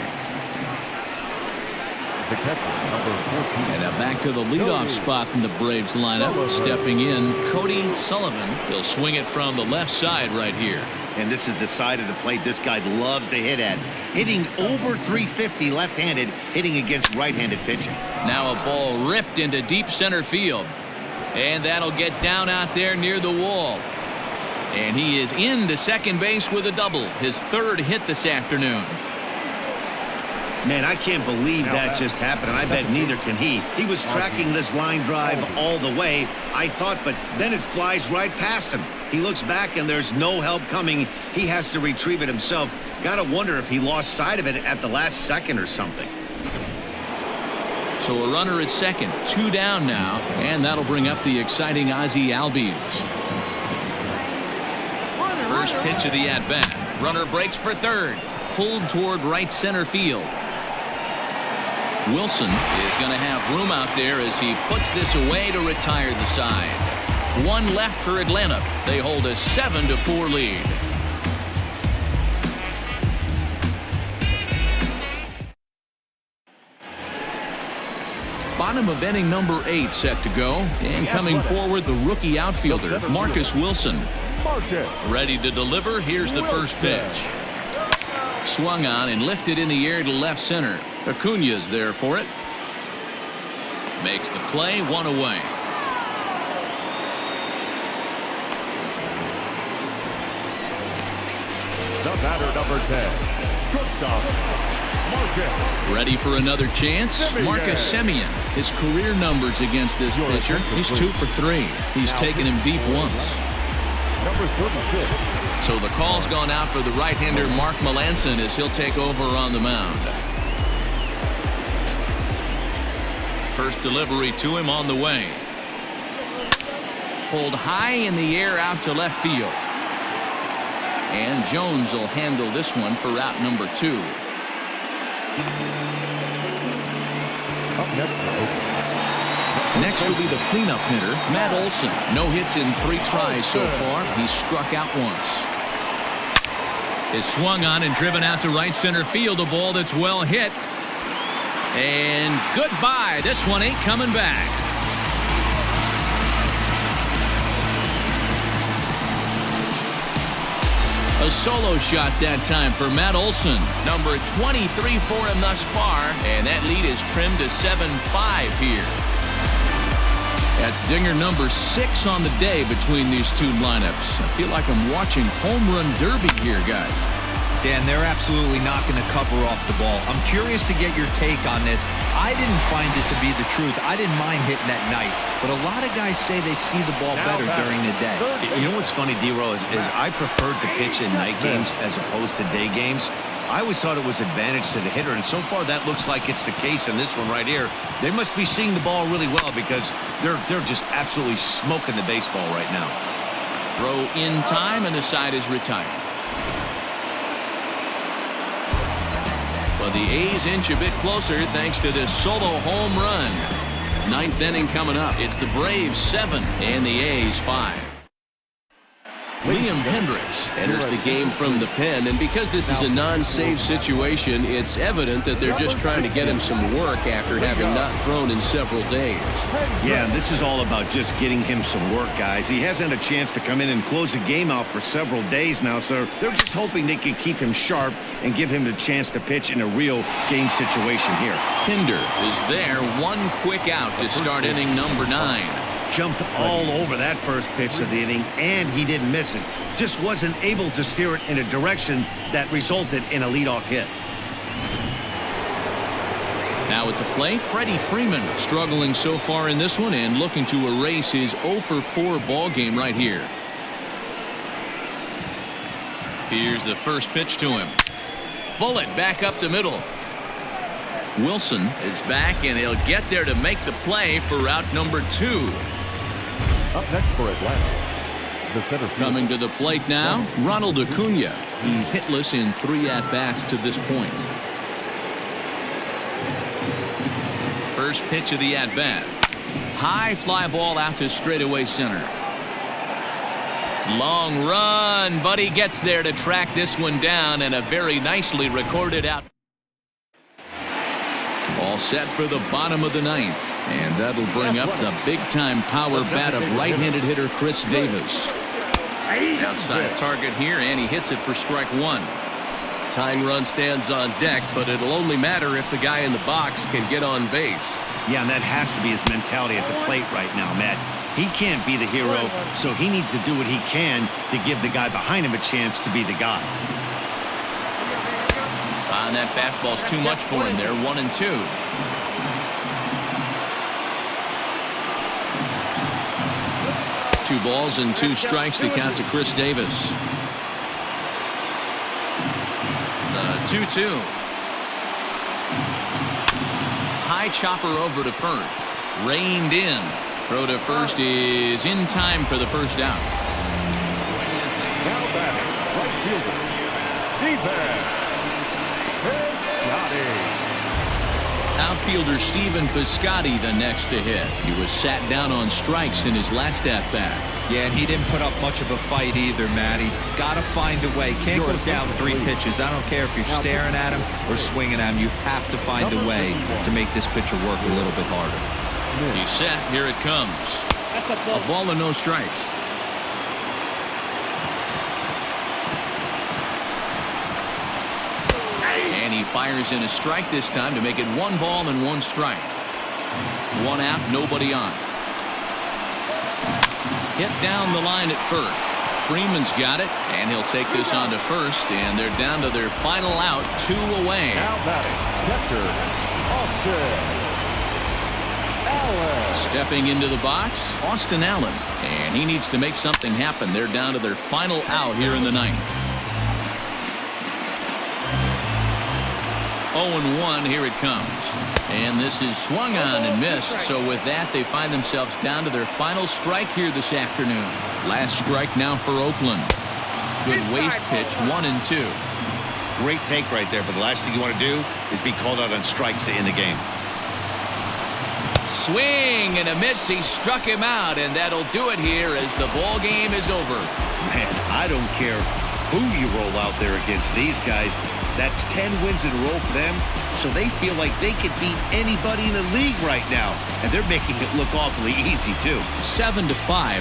The catcher, number 14. And now back to the leadoff spot in the Braves lineup. Stepping in, Cody Sullivan. He'll swing it from the left side right here. And this is the side of the plate this guy loves to hit at. Hitting over 350 left-handed, hitting against right-handed pitching. Now a ball ripped into deep center field. And that'll get down out there near the wall. And he is into second base with a double. His 3rd hit this afternoon. Man, I can't believe that just happened, and I bet neither can he. He was tracking this line drive all the way, I thought, but then it flies right past him. He looks back, and there's no help coming. He has to retrieve it himself. Gotta wonder if he lost sight of it at the last second or something. So a runner at second, 2 down now, and that'll bring up the exciting Ozzie Albies. First pitch of the at-bat. Runner breaks for 3rd. Pulled toward right center field. Wilson is going to have room out there as he puts this away to retire the side. 1 left for Atlanta. They hold a 7-4 lead. Bottom of inning number 8 set to go. And coming forward, the rookie outfielder, Marcus Wilson. Ready to deliver. Here's the first pitch. Swung on and lifted in the air to left center. Acuña's there for it. Makes the play, 1 away. The batter, number 10. Shortstop, Marcus. Ready for another chance? Simeon. Marcus Simeon. His career numbers against this pitcher. He's 2 for 3. He's taken him deep once. Number 36. So the call's gone out for the right-hander Mark Melanson as he'll take over on the mound. First delivery to him on the way. Pulled high in the air out to left field. And Jones will handle this one for route number 2. Next will be the cleanup hitter, Matt Olson. No hits in 3 tries so far. He's struck out once. Is swung on and driven out to right center field. A ball that's well hit. And goodbye. This one ain't coming back. A solo shot that time for Matt Olson. Number 23 for him thus far. And that lead is trimmed to 7-5 here. That's dinger number 6 on the day between these two lineups. I feel like I'm watching home run derby here, guys. Dan, they're absolutely not going to cover off the ball. I'm curious to get your take on this. I didn't find it to be the truth. I didn't mind hitting at night, but a lot of guys say they see the ball better during the day. You know what's funny, D-Roll, is I preferred to pitch in night games as opposed to day games. I always thought it was advantage to the hitter, and so far that looks like it's the case in this one right here. They must be seeing the ball really well because they're just absolutely smoking the baseball right now. Throw in time, and the side is retired. Well, the A's inch a bit closer thanks to this solo home run. 9th inning coming up. It's the Braves 7 and the A's 5. Liam Hendricks enters the game from the pen, and because this is a non-save situation, it's evident that they're just trying to get him some work after having not thrown in several days. Yeah, this is all about just getting him some work, guys. He hasn't had a chance to come in and close the game out for several days now, so they're just hoping they can keep him sharp and give him the chance to pitch in a real game situation here. Hinder is there, one quick out to start inning number 9. Jumped all over that first pitch of the inning, and he didn't miss it. Just wasn't able to steer it in a direction that resulted in a leadoff hit. Now at the plate, Freddie Freeman struggling so far in this one and looking to erase his 0-for-4 ball game right here. Here's the first pitch to him. Bullet back up the middle. Wilson is back, and he'll get there to make the play for route number 2. Up next for Atlanta, the center field. Coming to the plate now, Ronald Acuna. He's hitless in 3 at-bats to this point. First pitch of the at-bat. High fly ball out to straightaway center. Long run, but he gets there to track this one down, and a very nicely recorded out. All set for the bottom of the 9th, and that'll bring up the big-time power bat of right-handed hitter Chris Davis. Outside target here, and he hits it for strike 1. Tying run stands on deck, but it'll only matter if the guy in the box can get on base. Yeah, and that has to be his mentality at the plate right now, Matt. He can't be the hero, so he needs to do what he can to give the guy behind him a chance to be the guy. And that fastball's too much for him there. 1-2. Two balls and 2 strikes, the count to Chris Davis. The 2-2. High chopper over to first. Reined in. Throw to first is in time for the first out. Now batting, right fielder, defense. Outfielder Stephen Biscotti the next to hit. He was sat down on strikes in his last at-bat. Yeah, and he didn't put up much of a fight either, Matty. Got to find a way. Can't go down 3 pitches. I don't care if you're staring at him or swinging at him. You have to find a way to make this pitcher work a little bit harder. He's set. Here it comes. A ball and no strikes. And he fires in a strike this time to make it 1 ball and 1 strike. 1 out, nobody on. Hit down the line at first. Freeman's got it, and he'll take this on to first, and they're down to their final out, 2 away. Now batting, catcher, Austin Allen. Stepping into the box, Austin Allen, and he needs to make something happen. They're down to their final out here in the 9th. 0-1. Here it comes. And this is swung on and missed. So with that, they find themselves down to their final strike here this afternoon. Last strike now for Oakland. Good waste pitch, 1-2. Great take right there, but the last thing you want to do is be called out on strikes to end the game. Swing and a miss. He struck him out, and that'll do it here as the ball game is over. Man, I don't care who you roll out there against these guys. That's 10 wins in a row for them, so they feel like they could beat anybody in the league right now, and they're making it look awfully easy, too. 7-5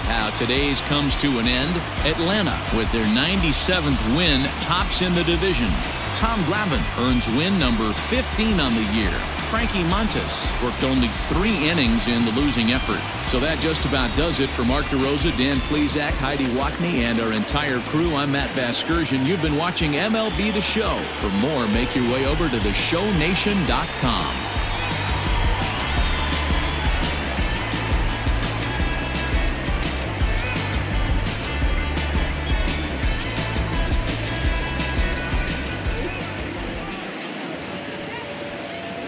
how today's comes to an end. Atlanta, with their 97th win, tops in the division. Tom Glavine earns win number 15 on the year. Frankie Montas worked only 3 innings in the losing effort. So that just about does it for Mark DeRosa, Dan Plesac, Heidi Wackney, and our entire crew. I'm Matt Vasgersian. You've been watching MLB The Show. For more, make your way over to theshownation.com.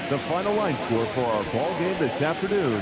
The final line score for our ball game this afternoon,